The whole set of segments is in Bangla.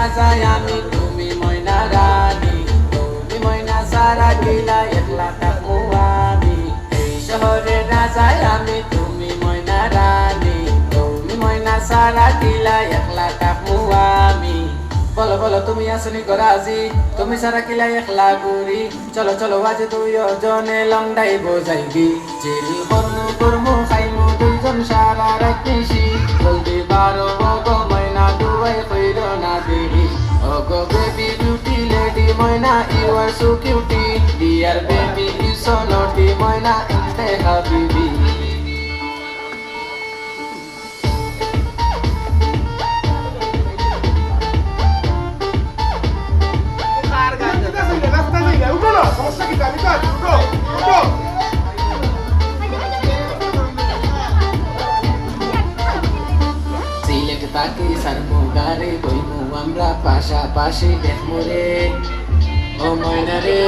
রাজায় আমি তুমি ময়না রানী, তুমি ময়না সারা কিলা একলা থাকবো আমি। এই শহরের রাজায় আমি তুমি ময়না রানী, তুমি ময়না সারা কিলা একলা থাকবো আমি। বলো বলো তুমি আসনি গরাজি, তুমি সারা কিলা একলা ঘুরি। চলো চলো আজ দুইজনে লংডাই বোঝাইবি। চিল করমু করমু খাইমু দুইজন সারা রাত নিশি। জলদি বারো গো ময়না দুয়াই কইর না দেরি। ও গো বেবি বিউটি লেডি ময়না you are so cutie. Dear baby you so naughty ময়না ইনতে হাবিবি। সিলেট পাখি সারমু গারে বইমু আমরা পাশাপাশি দেখমু রে। ও ময়না রে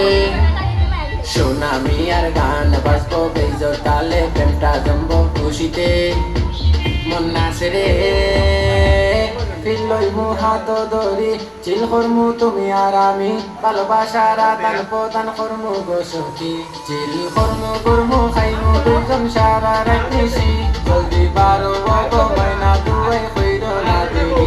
সোনামি আর গান বাজবো বেজোর তালে, প্রেমটা জমবো খুশিতে মন নাচে রে। ফিল লইমু হাত ধরি চিল করমু তুমি আর আমি, ভালোবাসার আদান প্রদান করমু গো সখী। চিল করমু করমু খাইমু দুইজন সারা রাত নিশি। জলদি বারো গো ময়না দুয়াই কইর না দেরি।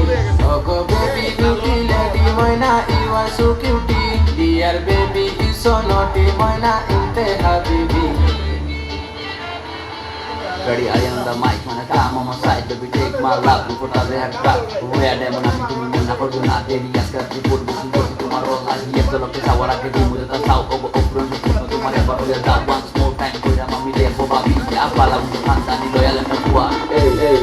ও গো বেবি বিউটি লেডি ময়না you are so cutie. Dear baby you so naughty ময়না ইনতে হাবিবি। Ready, I am the mic, man, I'm on my side, baby, take my love, before the red drop. Where them when I'm doing when I hold you not daily, yes, got the food, listen to tomorrow, and yes, the look is how I can do with the south over to my ever real that once more time, go down, mommy, there for Bobby, I follow the hands and the loyal and the poor. Hey, hey.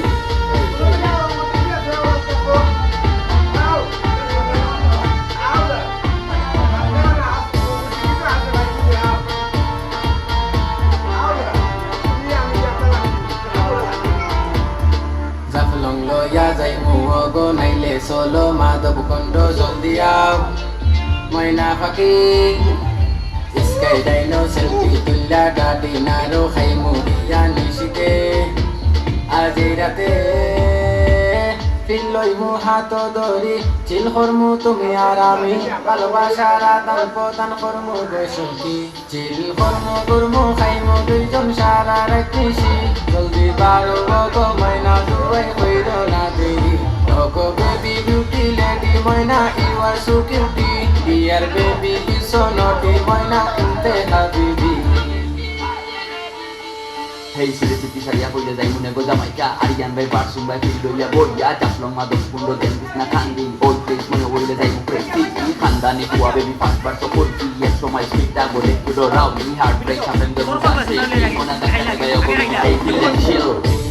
Jaflong লয়া যাইমু গো নাইলে চলো মাধব কণ্ড জলদি আও। ময়না ফাঁকি স্কাই ডাইনো সেলফি তুল্লা গাড়ি নারো খাইমু দিয়া নিশিতে। আজি রাতে ফিল লইমু হাত ধরি চিল করমু তুমি আর আমি, ভালোবাসার আদান প্রদান করমু গো সখী। চিল করমু করমু খাইমু দুইজন সারা রাত নিশি। জলদি বারো গো ময়না দুয়াই কইর না দেরি। ও গো বেবি বিউটি লেডি ময়না you are so cutie. Dear baby you so naughty ময়না ইনতে হাবিবি। Hey, si city saria poi dai mune go Jamaica, Arian by Parsum by Fidoya Boya, Jaslong Madon Pundo then na Kandi, old place mo wo dai mo presti, Khandani to a baby fast but so cold, yes so my sweet da go to the round, me heartbreak and the on the hey, chill.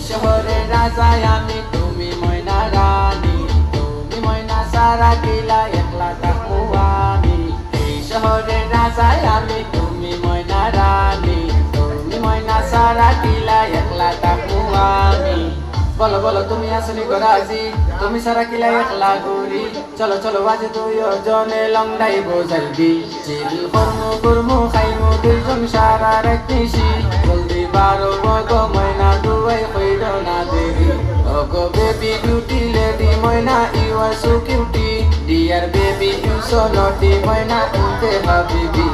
শহরের রাজায় আমি তুমি ময়না রানী, তুমি ময়না সারা কিলা একলা থাকবো আমি। এই শহরের রাজায় আমি তুমি ময়না রানী, তুমি ময়না সারা কিলা একলা থাকবো আমি। বলো বলো তুমি আসনি গরাজি, তুমি সারা কিলা একলা ঘুরি। চলো চলো আজ দুইজনে লংডাই বোঝাইবি। চিল করমু করমু খাইমু দুইজন সারা রাত নিশি। জলদি বারো গো ময়না দুয়াই কইর না দেরি। ও গো বেবি বিউটি লেডি ময়না you are so cutie. Dear baby you so naughty ময়না ইনতে হাবিবি।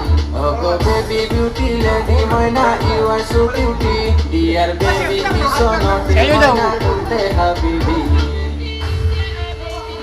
ও গো বেবি বিউটি লেডি ময়না you are so cutie. Dear baby you so naughty ময়না ইনতে হাবিবি।